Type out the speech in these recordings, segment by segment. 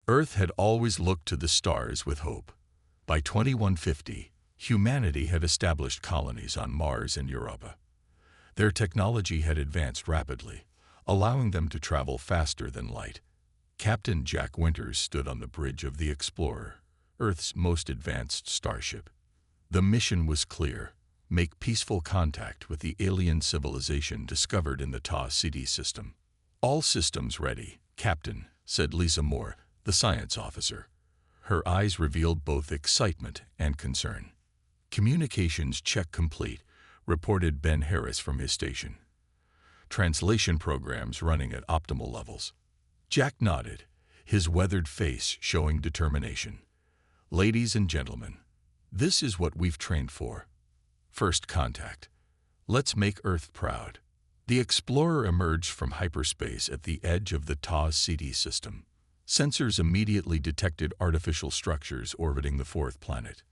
Earth had always looked to the stars with hope. By 2150, humanity had established colonies on Mars and Europa. Their technology had advanced rapidly, allowing them to travel faster than light. Captain Jack Winters stood on the bridge of the Explorer, Earth's most advanced starship. The mission was clear: make peaceful contact with the alien civilization discovered in the Ta City system. "All systems ready, Captain," said Lisa Moore, the science officer. Her eyes revealed both excitement and concern. "Communications check complete," reported Ben Harris from his station. "Translation programs running at optimal levels." Jack nodded, his weathered face showing determination. "Ladies and gentlemen, this is what we've trained for. First contact. Let's make Earth proud." The Explorer emerged from hyperspace at the edge of the Ta City system. Sensors immediately detected artificial structures orbiting the fourth planet.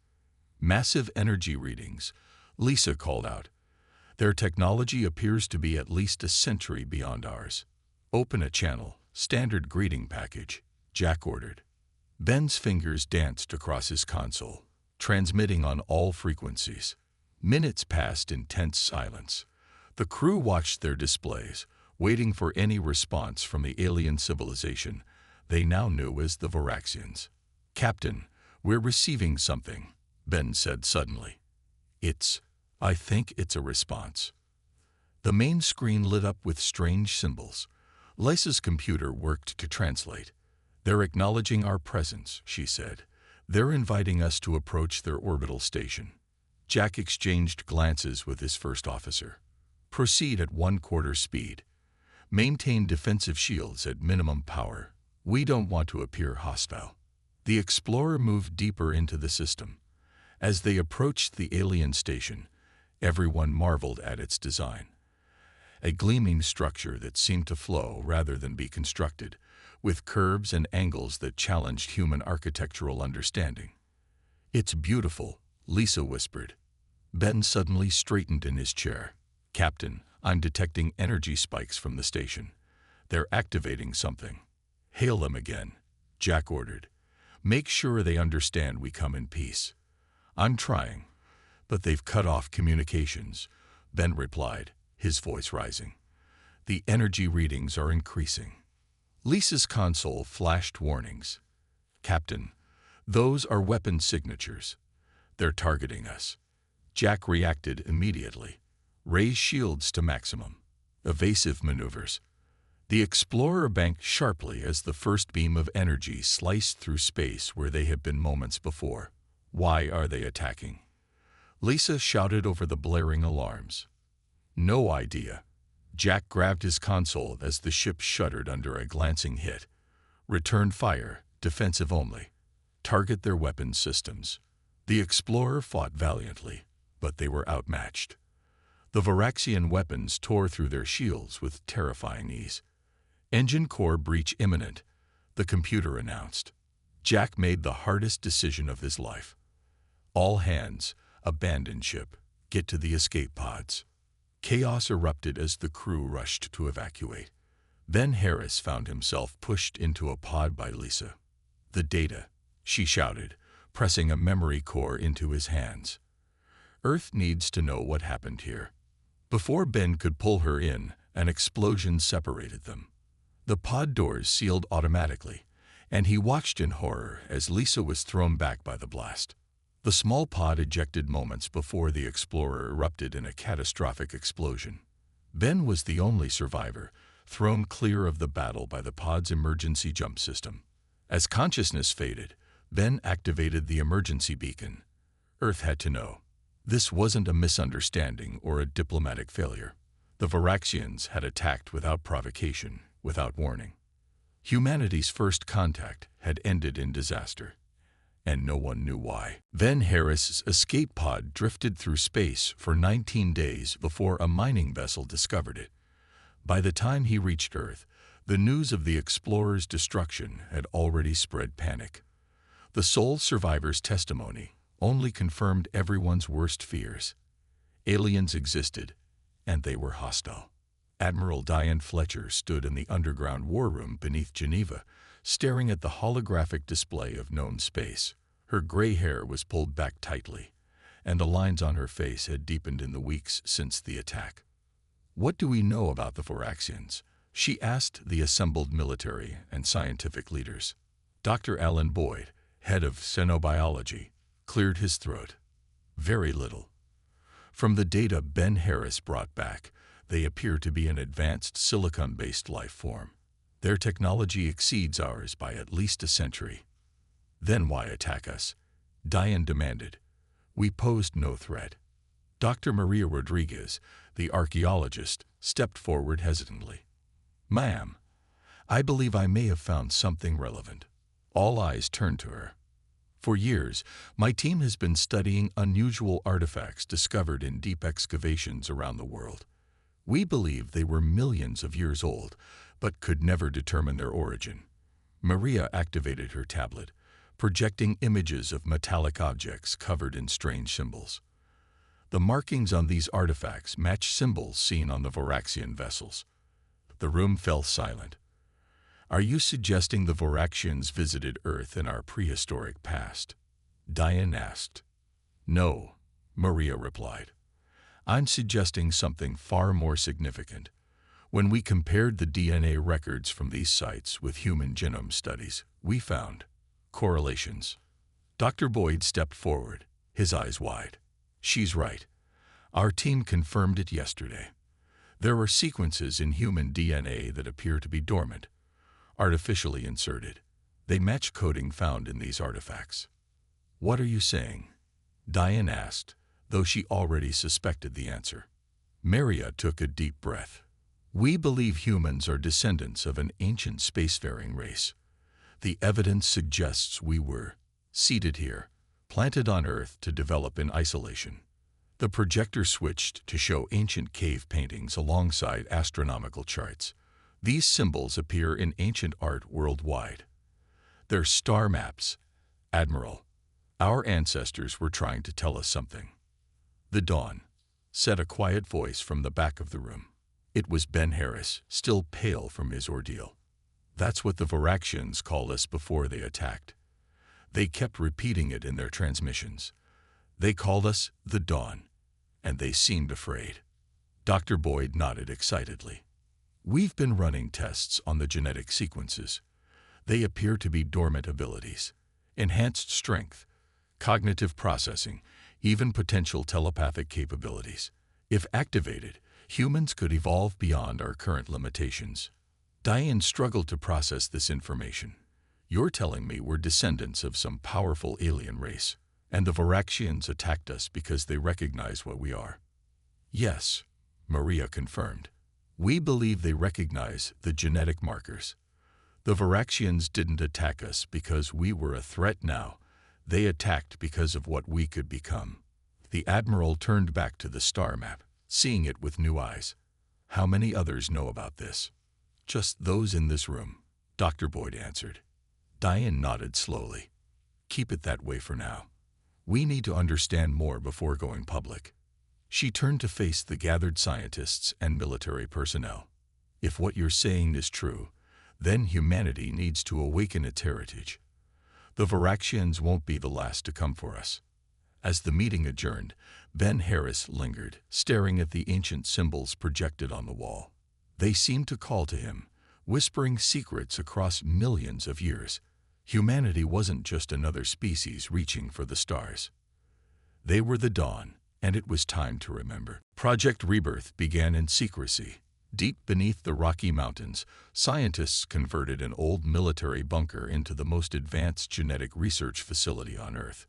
"Massive energy readings," Lisa called out. "Their technology appears to be at least a century beyond ours." "Open a channel, standard greeting package," Jack ordered. Ben's fingers danced across his console, transmitting on all frequencies. Minutes passed in tense silence. The crew watched their displays, waiting for any response from the alien civilization they now knew as the Varaxians. "Captain, we're receiving something," Ben said suddenly. I think it's a response." The main screen lit up with strange symbols. Lisa's computer worked to translate. "They're acknowledging our presence," she said. "They're inviting us to approach their orbital station." Jack exchanged glances with his first officer. "Proceed at 1/4 speed. Maintain defensive shields at minimum power. We don't want to appear hostile." The Explorer moved deeper into the system. As they approached the alien station, everyone marveled at its design. A gleaming structure that seemed to flow rather than be constructed, with curves and angles that challenged human architectural understanding. "It's beautiful," Lisa whispered. Ben suddenly straightened in his chair. "Captain, I'm detecting energy spikes from the station. They're activating something." "Hail them again," Jack ordered. "Make sure they understand we come in peace." "I'm trying, but they've cut off communications," Ben replied, his voice rising. "The energy readings are increasing." Lisa's console flashed warnings. "Captain, those are weapon signatures. They're targeting us." Jack reacted immediately. "Raise shields to maximum." Evasive maneuvers. The Explorer banked sharply as the first beam of energy sliced through space where they had been moments before. "Why are they attacking?" Lisa shouted over the blaring alarms. "No idea." Jack grabbed his console as the ship shuddered under a glancing hit. "Return fire, defensive only. Target their weapons systems." The Explorer fought valiantly, but they were outmatched. The Varaxian weapons tore through their shields with terrifying ease. "Engine core breach imminent," the computer announced. Jack made the hardest decision of his life. "All hands, abandon ship. Get to the escape pods." Chaos erupted as the crew rushed to evacuate. Ben Harris found himself pushed into a pod by Lisa. "The data," she shouted, pressing a memory core into his hands. "Earth needs to know what happened here." Before Ben could pull her in, an explosion separated them. The pod doors sealed automatically, and he watched in horror as Lisa was thrown back by the blast. The small pod ejected moments before the Explorer erupted in a catastrophic explosion. Ben was the only survivor, thrown clear of the battle by the pod's emergency jump system. As consciousness faded, Ben activated the emergency beacon. Earth had to know. This wasn't a misunderstanding or a diplomatic failure. The Varaxians had attacked without provocation, without warning. Humanity's first contact had ended in disaster, and no one knew why. Ben Harris's escape pod drifted through space for 19 days before a mining vessel discovered it. By the time he reached Earth, the news of the Explorer's destruction had already spread panic. The sole survivor's testimony only confirmed everyone's worst fears. Aliens existed, and they were hostile. Admiral Diane Fletcher stood in the underground war room beneath Geneva, staring at the holographic display of known space. Her gray hair was pulled back tightly, and the lines on her face had deepened in the weeks since the attack. "What do we know about the Voraxians?" she asked the assembled military and scientific leaders. Dr. Alan Boyd, head of xenobiology, cleared his throat. "Very little. From the data Ben Harris brought back, they appear to be an advanced silicon-based life form. Their technology exceeds ours by at least a century." "Then why attack us?" Diane demanded. "We posed no threat." Dr. Maria Rodriguez, the archaeologist, stepped forward hesitantly. "Ma'am, I believe I may have found something relevant." All eyes turned to her. "For years, my team has been studying unusual artifacts discovered in deep excavations around the world. We believe they were millions of years old, but could never determine their origin." Maria activated her tablet, projecting images of metallic objects covered in strange symbols. The markings on these artifacts match symbols seen on the Voraxian vessels. The room fell silent. "Are you suggesting the Voraxians visited Earth in our prehistoric past?" Diane asked. "No," Maria replied. "I'm suggesting something far more significant. When we compared the DNA records from these sites with human genome studies, we found correlations." Dr. Boyd stepped forward, his eyes wide. "She's right. Our team confirmed it yesterday. There are sequences in human DNA that appear to be dormant, artificially inserted. They match coding found in these artifacts." "What are you saying?" Diane asked, though she already suspected the answer. Maria took a deep breath. "We believe humans are descendants of an ancient spacefaring race. The evidence suggests we were seated here, planted on Earth to develop in isolation." The projector switched to show ancient cave paintings alongside astronomical charts. These symbols appear in ancient art worldwide. "They're star maps, Admiral. Our ancestors were trying to tell us something." "The dawn," said a quiet voice from the back of the room. It was Ben Harris, still pale from his ordeal. "That's what the Voraxians called us before they attacked. They kept repeating it in their transmissions. They called us the Dawn, and they seemed afraid." Dr. Boyd nodded excitedly. "We've been running tests on the genetic sequences. They appear to be dormant abilities, enhanced strength, cognitive processing, even potential telepathic capabilities. If activated, humans could evolve beyond our current limitations." Diane struggled to process this information. "You're telling me we're descendants of some powerful alien race, and the Voraxians attacked us because they recognize what we are?" "Yes," Maria confirmed. "We believe they recognize the genetic markers. The Voraxians didn't attack us because we were a threat now. They attacked because of what we could become." The Admiral turned back to the star map, seeing it with new eyes. "How many others know about this?" "Just those in this room," Dr. Boyd answered. Diane nodded slowly. "Keep it that way for now. We need to understand more before going public." She turned to face the gathered scientists and military personnel. "If what you're saying is true, then humanity needs to awaken its heritage. The Voraxians won't be the last to come for us." As the meeting adjourned, Ben Harris lingered, staring at the ancient symbols projected on the wall. They seemed to call to him, whispering secrets across millions of years. Humanity wasn't just another species reaching for the stars. They were the dawn, and it was time to remember. Project Rebirth began in secrecy. Deep beneath the Rocky Mountains, scientists converted an old military bunker into the most advanced genetic research facility on Earth.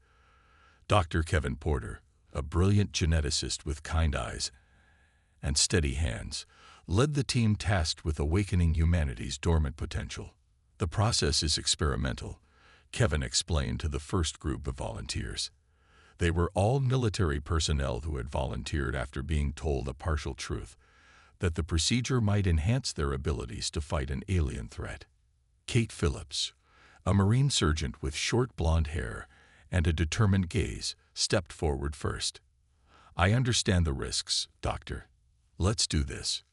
Dr. Kevin Porter, a brilliant geneticist with kind eyes and steady hands, led the team tasked with awakening humanity's dormant potential. "The process is experimental," Kevin explained to the first group of volunteers. They were all military personnel who had volunteered after being told a partial truth, that the procedure might enhance their abilities to fight an alien threat. Kate Phillips, a Marine surgeon with short blonde hair and a determined gaze, stepped forward first. "I understand the risks, Doctor. Let's do this."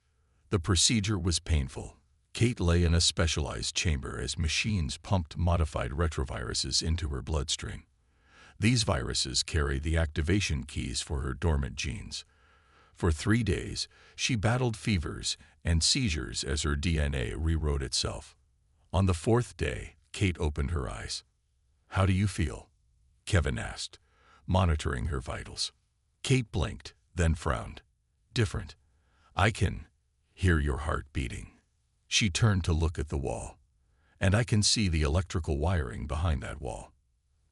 The procedure was painful. Kate lay in a specialized chamber as machines pumped modified retroviruses into her bloodstream. These viruses carry the activation keys for her dormant genes. For 3 days, she battled fevers and seizures as her DNA rewrote itself. On the 4th day, Kate opened her eyes. "How do you feel?" Kevin asked, monitoring her vitals. Kate blinked, then frowned. "Different. I can hear your heart beating." She turned to look at the wall. "And I can see the electrical wiring behind that wall."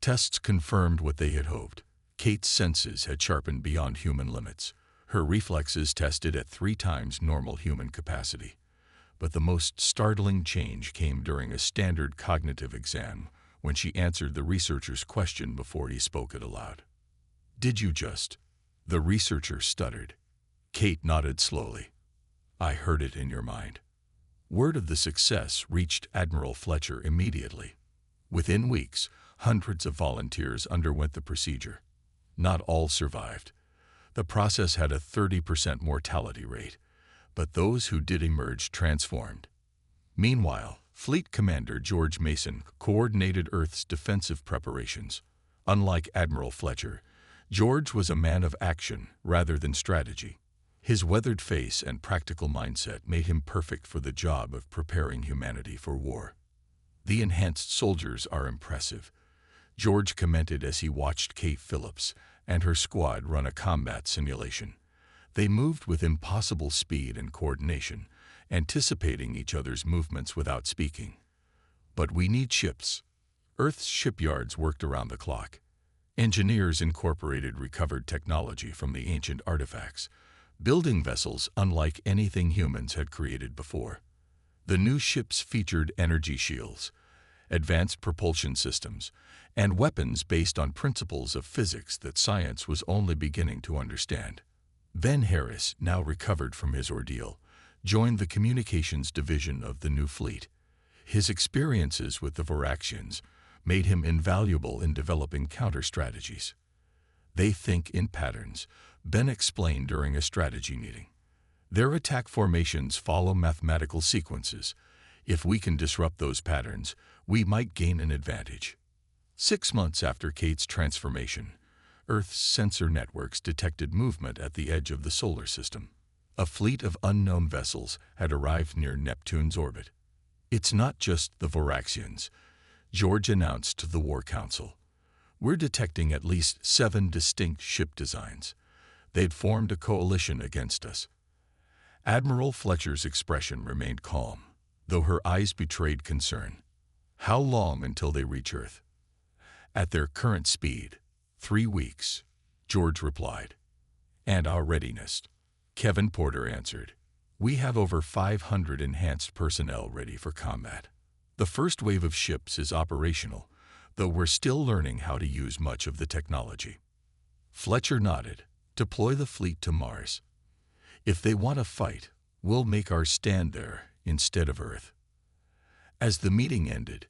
Tests confirmed what they had hoped. Kate's senses had sharpened beyond human limits. Her reflexes tested at 3 times normal human capacity. But the most startling change came during a standard cognitive exam when she answered the researcher's question before he spoke it aloud. "Did you just?" The researcher stuttered. Kate nodded slowly. "I heard it in your mind." Word of the success reached Admiral Fletcher immediately. Within weeks, hundreds of volunteers underwent the procedure. Not all survived. The process had a 30% mortality rate, but those who did emerged transformed. Meanwhile, Fleet Commander George Mason coordinated Earth's defensive preparations. Unlike Admiral Fletcher, George was a man of action rather than strategy. His weathered face and practical mindset made him perfect for the job of preparing humanity for war. "The enhanced soldiers are impressive," George commented as he watched Kate Phillips and her squad run a combat simulation. They moved with impossible speed and coordination, anticipating each other's movements without speaking. "But we need ships." Earth's shipyards worked around the clock. Engineers incorporated recovered technology from the ancient artifacts, building vessels unlike anything humans had created before. The new ships featured energy shields, advanced propulsion systems, and weapons based on principles of physics that science was only beginning to understand. Ben Harris, now recovered from his ordeal, joined the communications division of the new fleet. His experiences with the Voraxians made him invaluable in developing counter-strategies. "They think in patterns," Ben explained during a strategy meeting. "Their attack formations follow mathematical sequences. If we can disrupt those patterns, we might gain an advantage." 6 months after Kate's transformation, Earth's sensor networks detected movement at the edge of the solar system. A fleet of unknown vessels had arrived near Neptune's orbit. "It's not just the Voraxians," George announced to the War Council. "We're detecting at least 7 distinct ship designs. They'd formed a coalition against us." Admiral Fletcher's expression remained calm, though her eyes betrayed concern. "How long until they reach Earth?" "At their current speed, 3 weeks," George replied. "And our readiness?" Kevin Porter answered. "We have over 500 enhanced personnel ready for combat. The first wave of ships is operational, though we're still learning how to use much of the technology." Fletcher nodded. "Deploy the fleet to Mars. If they want to fight, we'll make our stand there instead of Earth." As the meeting ended,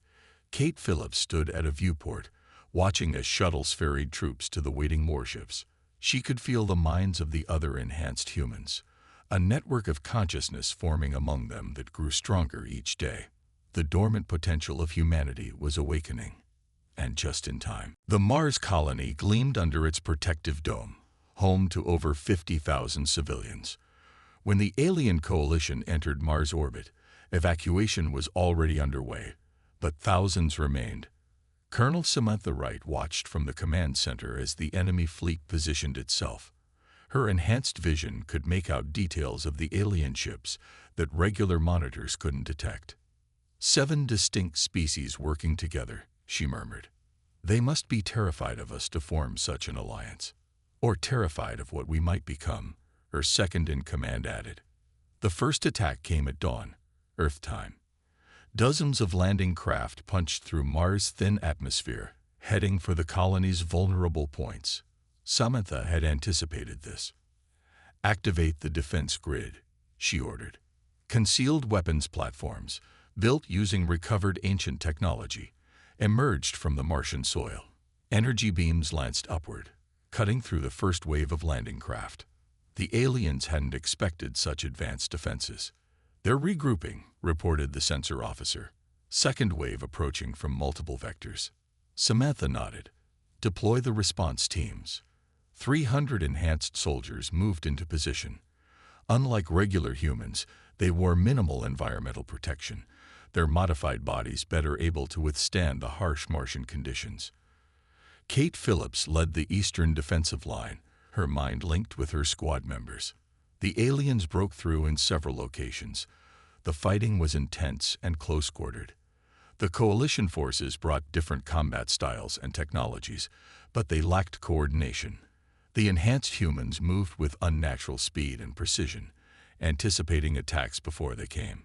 Kate Phillips stood at a viewport, watching as shuttles ferried troops to the waiting warships. She could feel the minds of the other enhanced humans, a network of consciousness forming among them that grew stronger each day. The dormant potential of humanity was awakening. And just in time. The Mars colony gleamed under its protective dome, home to over 50,000 civilians. When the alien coalition entered Mars orbit, evacuation was already underway, but thousands remained. Colonel Samantha Wright watched from the command center as the enemy fleet positioned itself. Her enhanced vision could make out details of the alien ships that regular monitors couldn't detect. 7 distinct species working together, she murmured. "They must be terrified of us to form such an alliance. Or terrified of what we might become," her second-in-command added. The first attack came at dawn, Earth time. Dozens of landing craft punched through Mars' thin atmosphere, heading for the colony's vulnerable points. Samantha had anticipated this. "Activate the defense grid," she ordered. Concealed weapons platforms, built using recovered ancient technology, emerged from the Martian soil. Energy beams lanced upward, cutting through the first wave of landing craft. The aliens hadn't expected such advanced defenses. "They're regrouping," reported the sensor officer. "Second wave approaching from multiple vectors." Samantha nodded. "Deploy the response teams." 300 enhanced soldiers moved into position. Unlike regular humans, they wore minimal environmental protection, their modified bodies better able to withstand the harsh Martian conditions. Kate Phillips led the Eastern defensive line, her mind linked with her squad members. The aliens broke through in several locations. The fighting was intense and close-quartered. The coalition forces brought different combat styles and technologies, but they lacked coordination. The enhanced humans moved with unnatural speed and precision, anticipating attacks before they came.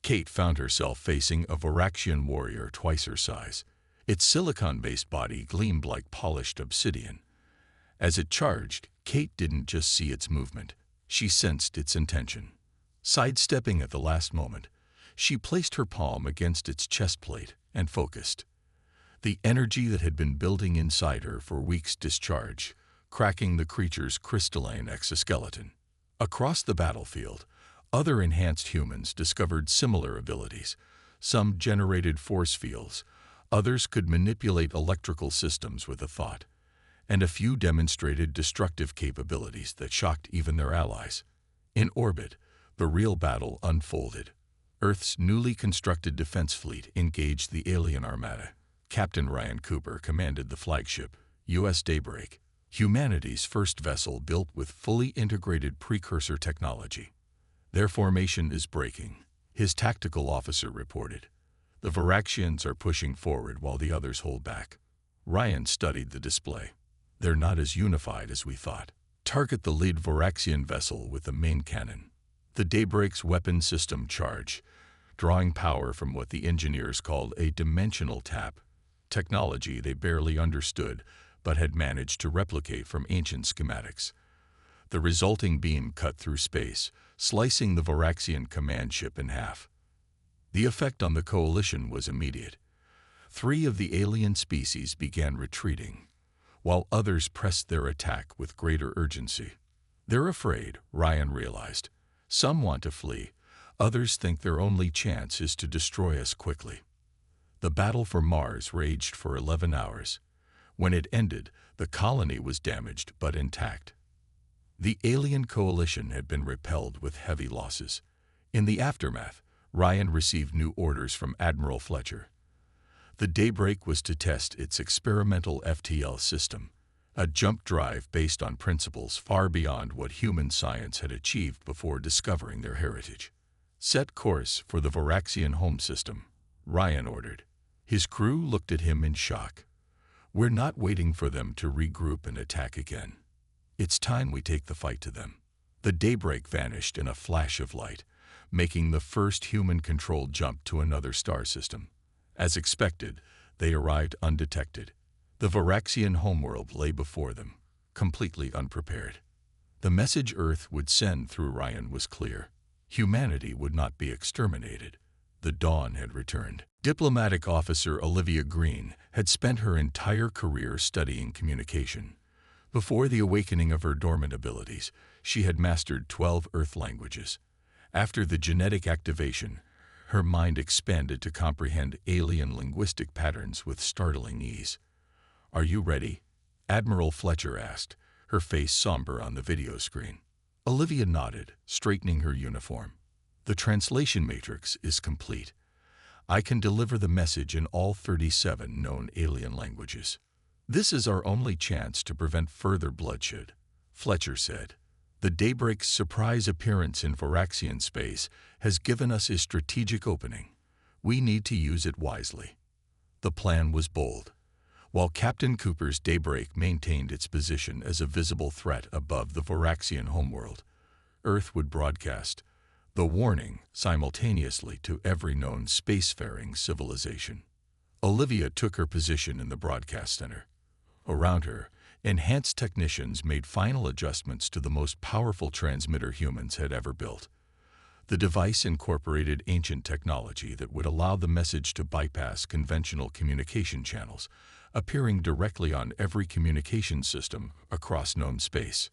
Kate found herself facing a Varaxian warrior twice her size. Its silicon-based body gleamed like polished obsidian. As it charged, Kate didn't just see its movement. She sensed its intention. Sidestepping at the last moment, she placed her palm against its chest plate and focused. The energy that had been building inside her for weeks discharged, cracking the creature's crystalline exoskeleton. Across the battlefield, other enhanced humans discovered similar abilities. Some generated force fields, others could manipulate electrical systems with a thought, and a few demonstrated destructive capabilities that shocked even their allies. In orbit, the real battle unfolded. Earth's newly constructed defense fleet engaged the alien armada. Captain Ryan Cooper commanded the flagship, U.S. Daybreak, humanity's first vessel built with fully integrated precursor technology. "Their formation is breaking," his tactical officer reported. "The Varaxians are pushing forward while the others hold back." Ryan studied the display. "They're not as unified as we thought. Target the lead Varaxian vessel with the main cannon." The Daybreak's weapon system charged, drawing power from what the engineers called a dimensional tap, technology they barely understood but had managed to replicate from ancient schematics. The resulting beam cut through space, slicing the Varaxian command ship in half. The effect on the coalition was immediate. 3 of the alien species began retreating, while others pressed their attack with greater urgency. "They're afraid," Ryan realized. "Some want to flee, others think their only chance is to destroy us quickly." The battle for Mars raged for 11 hours. When it ended, the colony was damaged but intact. The alien coalition had been repelled with heavy losses. In the aftermath, Ryan received new orders from Admiral Fletcher. The Daybreak was to test its experimental FTL system, a jump drive based on principles far beyond what human science had achieved before discovering their heritage. "Set course for the Varaxian home system," Ryan ordered. His crew looked at him in shock. "We're not waiting for them to regroup and attack again. It's time we take the fight to them." The Daybreak vanished in a flash of light, making the first human-controlled jump to another star system. As expected, they arrived undetected. The Varaxian homeworld lay before them, completely unprepared. The message Earth would send through Ryan was clear. Humanity would not be exterminated. The dawn had returned. Diplomatic officer Olivia Green had spent her entire career studying communication. Before the awakening of her dormant abilities, she had mastered 12 Earth languages. After the genetic activation, her mind expanded to comprehend alien linguistic patterns with startling ease. "Are you ready?" Admiral Fletcher asked, her face somber on the video screen. Olivia nodded, straightening her uniform. "The translation matrix is complete. I can deliver the message in all 37 known alien languages. This is our only chance to prevent further bloodshed," Fletcher said. "The Daybreak's surprise appearance in Varaxian space has given us a strategic opening. We need to use it wisely." The plan was bold. While Captain Cooper's Daybreak maintained its position as a visible threat above the Varaxian homeworld, Earth would broadcast the warning simultaneously to every known spacefaring civilization. Olivia took her position in the broadcast center. Around her, enhanced technicians made final adjustments to the most powerful transmitter humans had ever built. The device incorporated ancient technology that would allow the message to bypass conventional communication channels, appearing directly on every communication system across known space.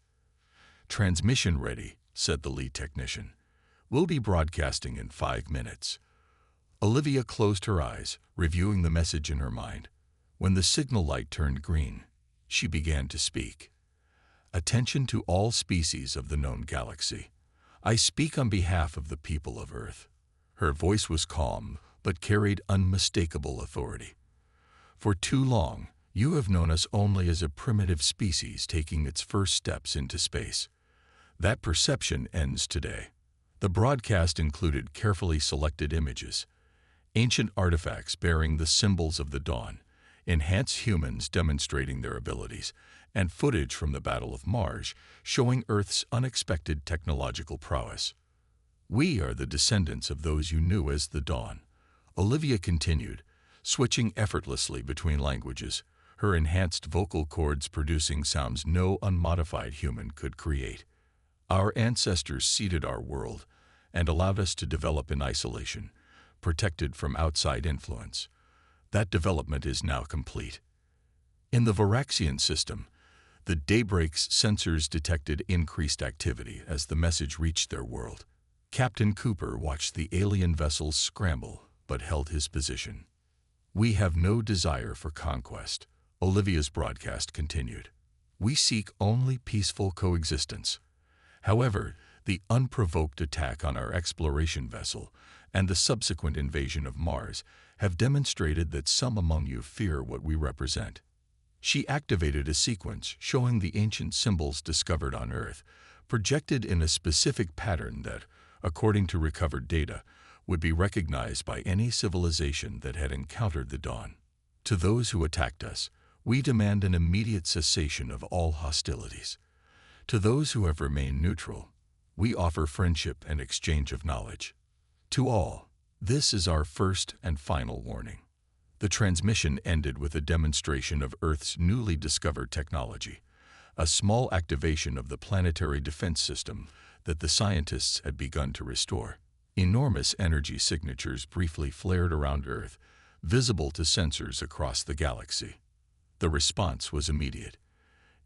"Transmission ready," said the lead technician. We'll be broadcasting in 5 minutes. Olivia closed her eyes, reviewing the message in her mind. When the signal light turned green, she began to speak. Attention to all species of the known galaxy. I speak on behalf of the people of Earth. Her voice was calm, but carried unmistakable authority. For too long, you have known us only as a primitive species taking its first steps into space. That perception ends today. The broadcast included carefully selected images, ancient artifacts bearing the symbols of the dawn, enhanced humans demonstrating their abilities, and footage from the Battle of Mars showing Earth's unexpected technological prowess. We are the descendants of those you knew as the Dawn. Olivia continued, switching effortlessly between languages, her enhanced vocal cords producing sounds no unmodified human could create. Our ancestors seeded our world and allowed us to develop in isolation, protected from outside influence. That development is now complete. In the Varaxian system, the Daybreak's sensors detected increased activity as the message reached their world. Captain Cooper watched the alien vessels scramble, but held his position. We have no desire for conquest, Olivia's broadcast continued. We seek only peaceful coexistence. However, the unprovoked attack on our exploration vessel and the subsequent invasion of Mars have demonstrated that some among you fear what we represent. She activated a sequence showing the ancient symbols discovered on Earth, projected in a specific pattern that, according to recovered data, would be recognized by any civilization that had encountered the dawn. To those who attacked us, we demand an immediate cessation of all hostilities. To those who have remained neutral, we offer friendship and exchange of knowledge. To all, this is our first and final warning. The transmission ended with a demonstration of Earth's newly discovered technology, a small activation of the planetary defense system that the scientists had begun to restore. Enormous energy signatures briefly flared around Earth, visible to sensors across the galaxy. The response was immediate.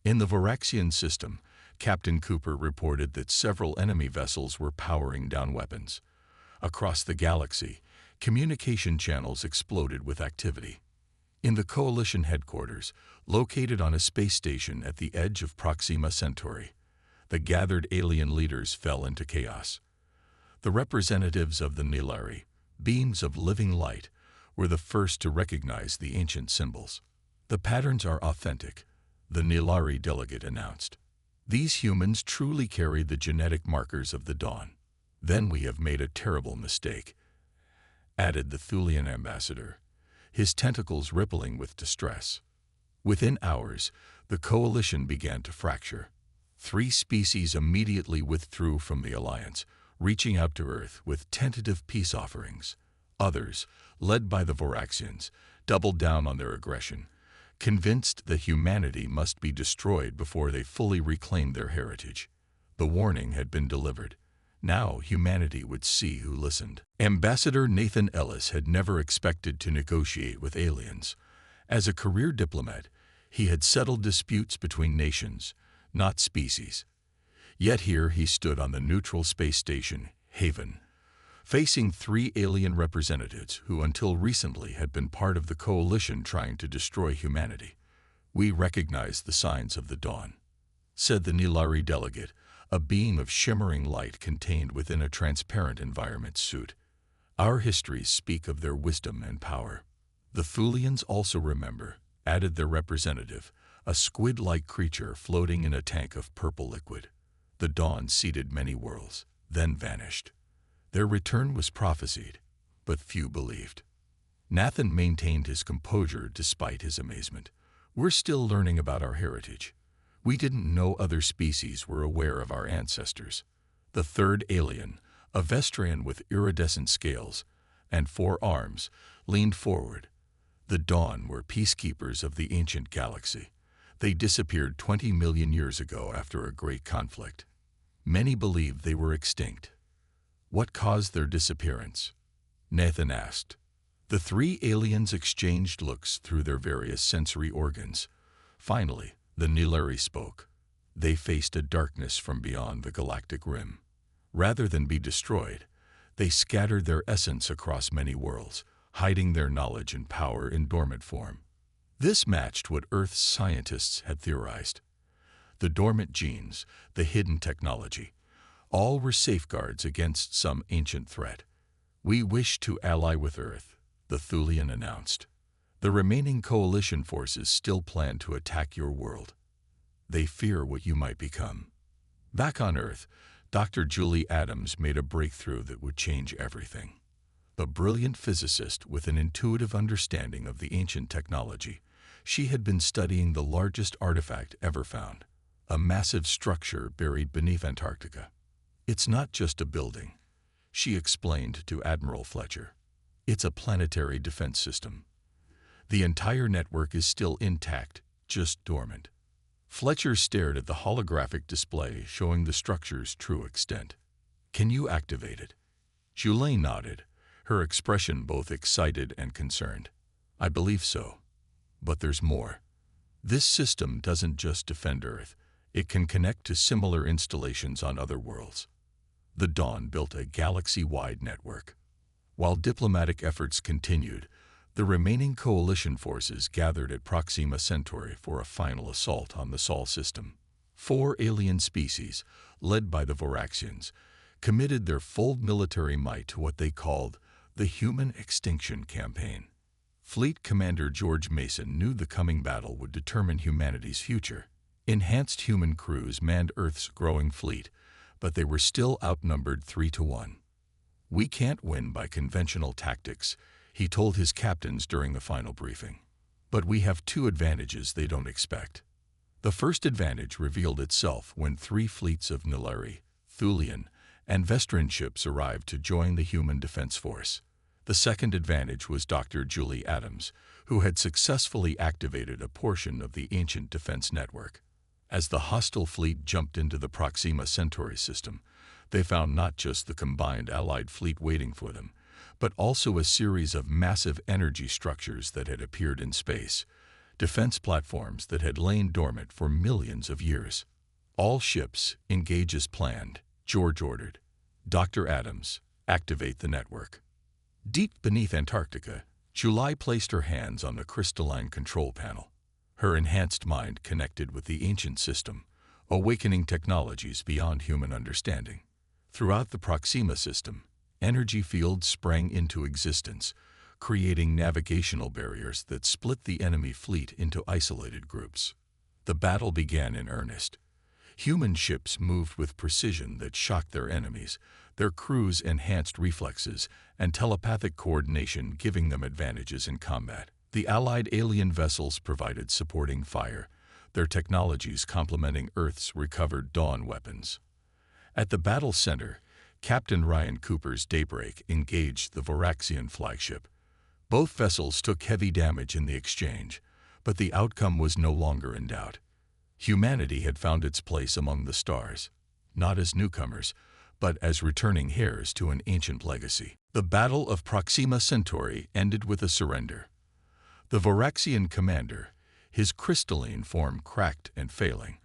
In the Varaxian system, Captain Cooper reported that several enemy vessels were powering down weapons. Across the galaxy, communication channels exploded with activity. In the Coalition headquarters, located on a space station at the edge of Proxima Centauri, the gathered alien leaders fell into chaos. The representatives of the Nilari, beings of living light, were the first to recognize the ancient symbols. The patterns are authentic, the Nilari delegate announced. These humans truly carry the genetic markers of the dawn. Then we have made a terrible mistake, added the Thulian ambassador, his tentacles rippling with distress. Within hours, the coalition began to fracture. 3 species immediately withdrew from the alliance, reaching out to Earth with tentative peace offerings. Others, led by the Varaxians, doubled down on their aggression, convinced that humanity must be destroyed before they fully reclaimed their heritage. The warning had been delivered. Now humanity would see who listened. Ambassador Nathan Ellis had never expected to negotiate with aliens. As a career diplomat, he had settled disputes between nations, not species. Yet here he stood on the neutral space station, Haven, facing 3 alien representatives who until recently had been part of the coalition trying to destroy humanity. We recognize the signs of the dawn, said the Nilari delegate, a being of shimmering light contained within a transparent environment suit. Our histories speak of their wisdom and power. The Thulians also remember, added their representative, a squid-like creature floating in a tank of purple liquid. The dawn seeded many worlds, then vanished. Their return was prophesied, but few believed. Nathan maintained his composure despite his amazement. We're still learning about our heritage. We didn't know other species were aware of our ancestors. The third alien, a Vestrian with iridescent scales and 4 arms, leaned forward. The Dawn were peacekeepers of the ancient galaxy. They disappeared 20 million years ago after a great conflict. Many believe they were extinct. What caused their disappearance? Nathan asked. The 3 aliens exchanged looks through their various sensory organs. Finally, the Nilari spoke. They faced a darkness from beyond the galactic rim. Rather than be destroyed, they scattered their essence across many worlds, hiding their knowledge and power in dormant form. This matched what Earth's scientists had theorized. The dormant genes, the hidden technology, all were safeguards against some ancient threat. "We wish to ally with Earth," the Thulian announced. "The remaining coalition forces still plan to attack your world. They fear what you might become." Back on Earth, Dr. Julie Adams made a breakthrough that would change everything. A brilliant physicist with an intuitive understanding of the ancient technology, she had been studying the largest artifact ever found, a massive structure buried beneath Antarctica. "It's not just a building," she explained to Admiral Fletcher. "It's a planetary defense system. The entire network is still intact, just dormant." Fletcher stared at the holographic display showing the structure's true extent. "Can you activate it?" Julie nodded, her expression both excited and concerned. "I believe so. But there's more. This system doesn't just defend Earth. It can connect to similar installations on other worlds." The Dawn built a galaxy-wide network. While diplomatic efforts continued, the remaining coalition forces gathered at Proxima Centauri for a final assault on the Sol system. 4 alien species, led by the Voraxians, committed their full military might to what they called the Human Extinction Campaign. Fleet Commander George Mason knew the coming battle would determine humanity's future. Enhanced human crews manned Earth's growing fleet, but they were still outnumbered 3-1. "We can't win by conventional tactics," he told his captains during the final briefing. "But we have 2 advantages they don't expect." The first advantage revealed itself when 3 fleets of Nilari, Thulian, and Vestran ships arrived to join the human defense force. The second advantage was Dr. Julie Adams, who had successfully activated a portion of the ancient defense network. As the hostile fleet jumped into the Proxima Centauri system, they found not just the combined Allied fleet waiting for them, but also a series of massive energy structures that had appeared in space, defense platforms that had lain dormant for millions of years. "All ships, engage as planned," George ordered. "Dr. Adams, activate the network." Deep beneath Antarctica, July placed her hands on the crystalline control panel. Her enhanced mind connected with the ancient system, awakening technologies beyond human understanding. Throughout the Proxima system, energy fields sprang into existence, creating navigational barriers that split the enemy fleet into isolated groups. The battle began in earnest. Human ships moved with precision that shocked their enemies, their crews' enhanced reflexes and telepathic coordination giving them advantages in combat. The Allied alien vessels provided supporting fire, their technologies complementing Earth's recovered Dawn weapons. At the battle center, Captain Ryan Cooper's Daybreak engaged the Voraxian flagship. Both vessels took heavy damage in the exchange, but the outcome was no longer in doubt. Humanity had found its place among the stars, not as newcomers, but as returning heirs to an ancient legacy. The Battle of Proxima Centauri ended with a surrender. The Voraxian commander, his crystalline form cracked and failing,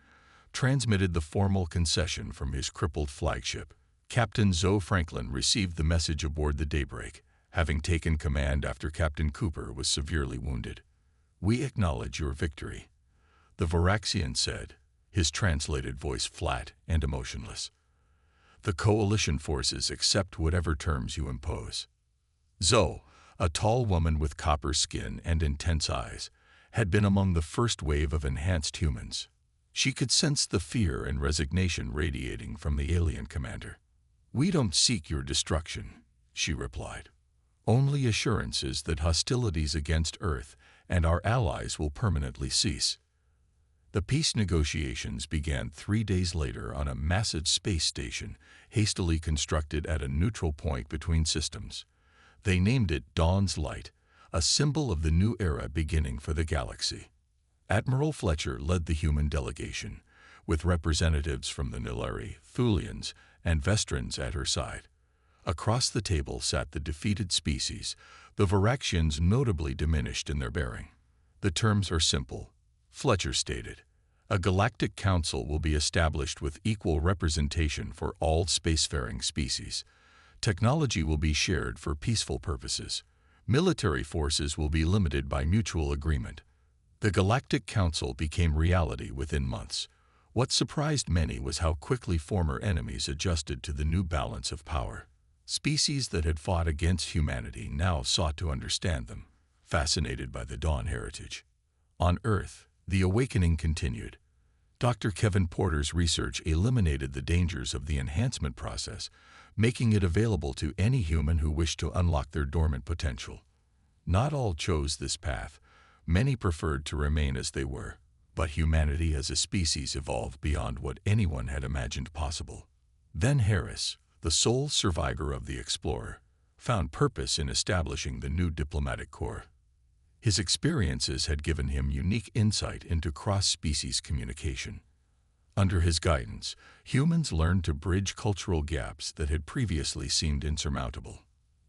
transmitted the formal concession from his crippled flagship. Captain Zoe Franklin received the message aboard the Daybreak, having taken command after Captain Cooper was severely wounded. "We acknowledge your victory," the Voraxian said, his translated voice flat and emotionless. "The coalition forces accept whatever terms you impose." Zoe, a tall woman with copper skin and intense eyes, had been among the first wave of enhanced humans. She could sense the fear and resignation radiating from the alien commander. "We don't seek your destruction," she replied. "Only assurances that hostilities against Earth and our allies will permanently cease." The peace negotiations began 3 days later on a massive space station hastily constructed at a neutral point between systems. They named it Dawn's Light, a symbol of the new era beginning for the galaxy. Admiral Fletcher led the human delegation, with representatives from the Nilari, Thulians, and Vestrans at her side. Across the table sat the defeated species, the Voraxians notably diminished in their bearing. "The terms are simple," Fletcher stated. A galactic council will be established with equal representation for all spacefaring species. Technology will be shared for peaceful purposes. Military forces will be limited by mutual agreement. The Galactic Council became reality within months. What surprised many was how quickly former enemies adjusted to the new balance of power. Species that had fought against humanity now sought to understand them, fascinated by the Dawn heritage. On Earth, the awakening continued. Dr. Kevin Porter's research eliminated the dangers of the enhancement process, making it available to any human who wished to unlock their dormant potential. Not all chose this path. Many preferred to remain as they were. But humanity as a species evolved beyond what anyone had imagined possible. Then Harris, the sole survivor of the explorer, found purpose in establishing the new diplomatic corps. His experiences had given him unique insight into cross-species communication. Under his guidance, humans learned to bridge cultural gaps that had previously seemed insurmountable.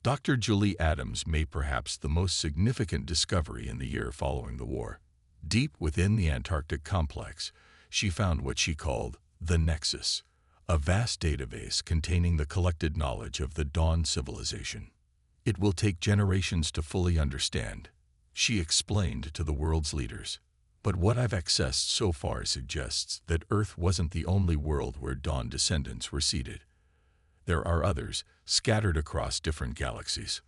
Dr. Julie Adams made perhaps the most significant discovery in the year following the war. Deep within the Antarctic complex, she found what she called the Nexus, a vast database containing the collected knowledge of the Dawn civilization. It will take generations to fully understand, she explained to the world's leaders. But what I've accessed so far suggests that Earth wasn't the only world where Dawn descendants were seeded. There are others, scattered across different galaxies.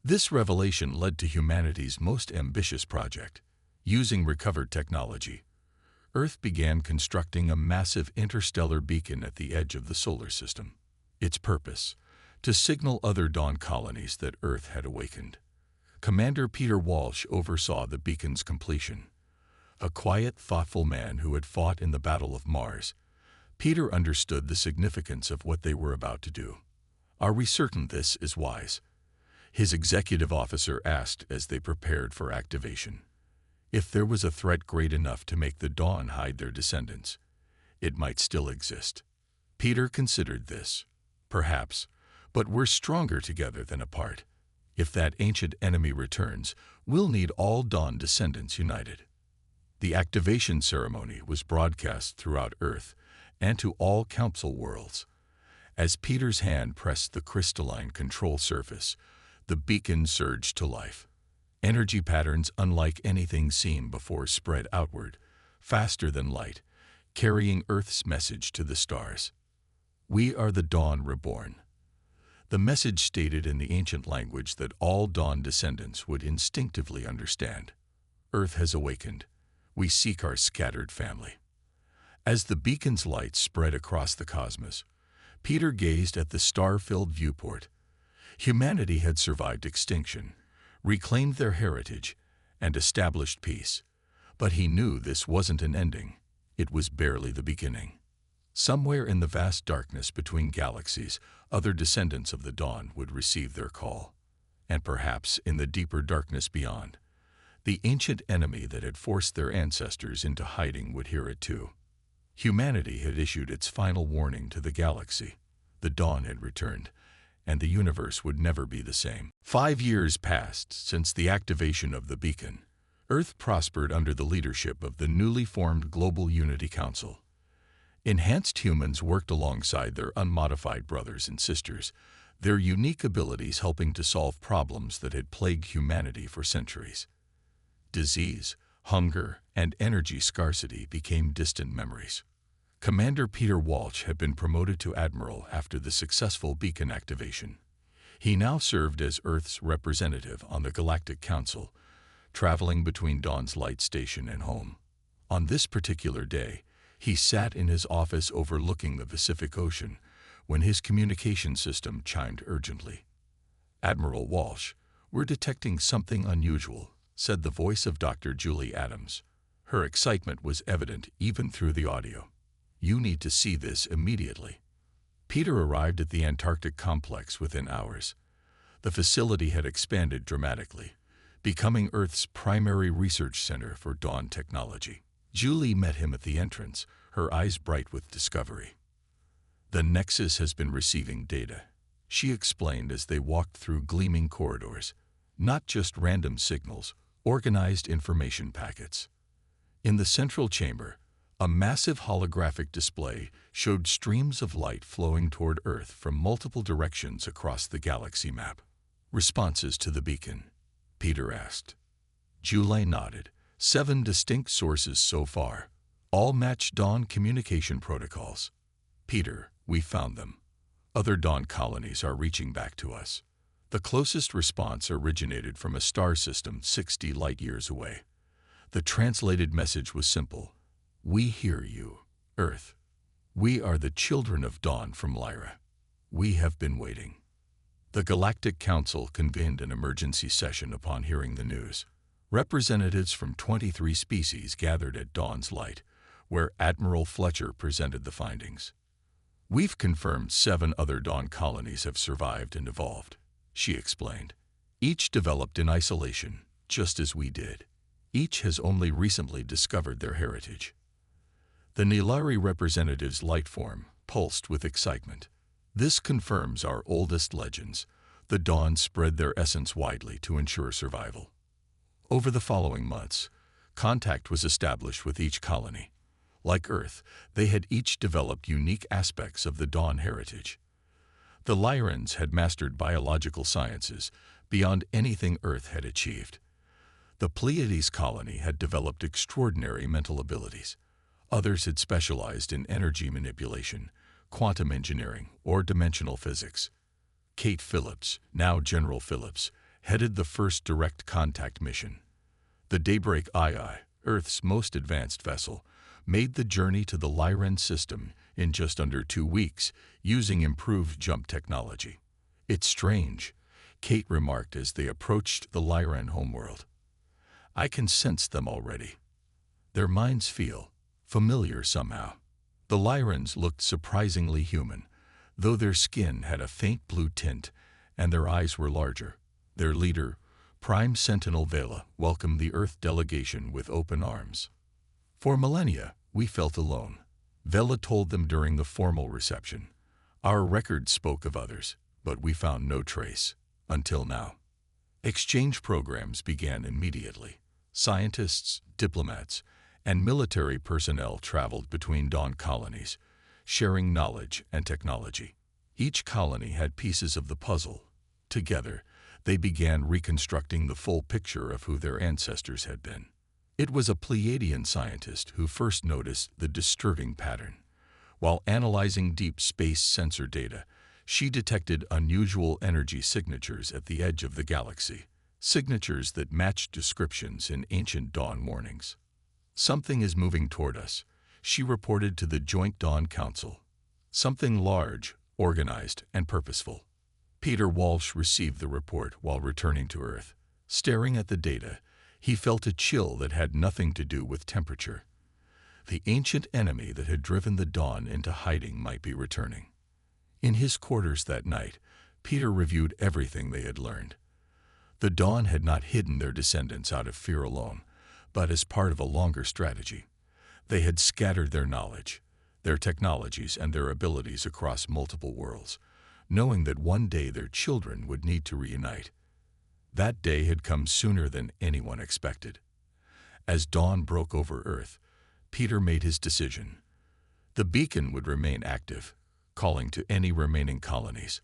This revelation led to humanity's most ambitious project. Using recovered technology, Earth began constructing a massive interstellar beacon at the edge of the solar system. Its purpose: to signal other Dawn colonies that Earth had awakened. Commander Peter Walsh oversaw the beacon's completion. A quiet, thoughtful man who had fought in the Battle of Mars, Peter understood the significance of what they were about to do. "Are we certain this is wise?" his executive officer asked as they prepared for activation. If there was a threat great enough to make the Dawn hide their descendants, it might still exist. Peter considered this. Perhaps, but we're stronger together than apart. If that ancient enemy returns, we'll need all Dawn descendants united. The activation ceremony was broadcast throughout Earth and to all Council worlds. As Peter's hand pressed the crystalline control surface, the beacon surged to life. Energy patterns unlike anything seen before spread outward, faster than light, carrying Earth's message to the stars. "We are the Dawn reborn." The message stated in the ancient language that all Dawn descendants would instinctively understand. "Earth has awakened. We seek our scattered family." As the beacon's light spread across the cosmos, Peter gazed at the star-filled viewport. Humanity had survived extinction, reclaimed their heritage, and established peace. But he knew this wasn't an ending. It was barely the beginning. Somewhere in the vast darkness between galaxies, other descendants of the Dawn would receive their call. And perhaps in the deeper darkness beyond, the ancient enemy that had forced their ancestors into hiding would hear it too. Humanity had issued its final warning to the galaxy. The Dawn had returned, and the universe would never be the same. 5 years passed since the activation of the beacon. Earth prospered under the leadership of the newly formed Global Unity Council. Enhanced humans worked alongside their unmodified brothers and sisters, their unique abilities helping to solve problems that had plagued humanity for centuries. Disease, hunger, and energy scarcity became distant memories. Commander Peter Walsh had been promoted to Admiral after the successful beacon activation. He now served as Earth's representative on the Galactic Council, traveling between Dawn's light station and home. On this particular day, he sat in his office overlooking the Pacific Ocean when his communication system chimed urgently. "Admiral Walsh, we're detecting something unusual," said the voice of Dr. Julie Adams. Her excitement was evident even through the audio. "You need to see this immediately." Peter arrived at the Antarctic complex within hours. The facility had expanded dramatically, becoming Earth's primary research center for Dawn technology. Julie met him at the entrance, her eyes bright with discovery. "The Nexus has been receiving data," she explained as they walked through gleaming corridors. "Not just random signals, organized information packets." In the central chamber, A massive holographic display showed streams of light flowing toward Earth from multiple directions across the galaxy map. Responses to the beacon? Peter asked. Julie nodded. 7 distinct sources so far. All match Dawn communication protocols. Peter, we found them. Other Dawn colonies are reaching back to us. The closest response originated from a star system 60 light-years away. The translated message was simple. We hear you, Earth. We are the children of Dawn from Lyra. We have been waiting. The Galactic Council convened an emergency session upon hearing the news. Representatives from 23 species gathered at Dawn's Light, where Admiral Fletcher presented the findings. We've confirmed 7 other Dawn colonies have survived and evolved, she explained. Each developed in isolation, just as we did. Each has only recently discovered their heritage. The Nilari representative's light form pulsed with excitement. This confirms our oldest legends. The Dawn spread their essence widely to ensure survival. Over the following months, contact was established with each colony. Like Earth, they had each developed unique aspects of the Dawn heritage. The Lyrans had mastered biological sciences beyond anything Earth had achieved. The Pleiades colony had developed extraordinary mental abilities. Others had specialized in energy manipulation, quantum engineering, or dimensional physics. Kate Phillips, now General Phillips, headed the first direct contact mission. The Daybreak II, Earth's most advanced vessel, made the journey to the Lyran system in just under 2 weeks using improved jump technology. It's strange, Kate remarked as they approached the Lyran homeworld. I can sense them already. Their minds feel familiar somehow. The Lyrans looked surprisingly human, though their skin had a faint blue tint and their eyes were larger. Their leader, Prime Sentinel Vela, welcomed the Earth delegation with open arms. For millennia, we felt alone, Vela told them during the formal reception. Our records spoke of others, but we found no trace, until now. Exchange programs began immediately. Scientists, diplomats, and military personnel traveled between Dawn colonies, sharing knowledge and technology. Each colony had pieces of the puzzle. Together, they began reconstructing the full picture of who their ancestors had been. It was a Pleiadian scientist who first noticed the disturbing pattern. While analyzing deep space sensor data, she detected unusual energy signatures at the edge of the galaxy, signatures that matched descriptions in ancient Dawn warnings. Something is moving toward us, she reported to the Joint Dawn Council. Something large, organized, and purposeful. Peter Walsh received the report while returning to Earth. Staring at the data, he felt a chill that had nothing to do with temperature. The ancient enemy that had driven the Dawn into hiding might be returning. In his quarters that night, Peter reviewed everything they had learned. The Dawn had not hidden their descendants out of fear alone, but as part of a longer strategy. They had scattered their knowledge, their technologies, and their abilities across multiple worlds, knowing that one day their children would need to reunite. That day had come sooner than anyone expected. As dawn broke over Earth, Peter made his decision. The beacon would remain active, calling to any remaining colonies.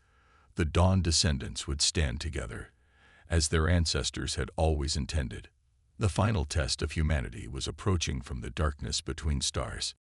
The Dawn descendants would stand together, as their ancestors had always intended. The final test of humanity was approaching from the darkness between stars.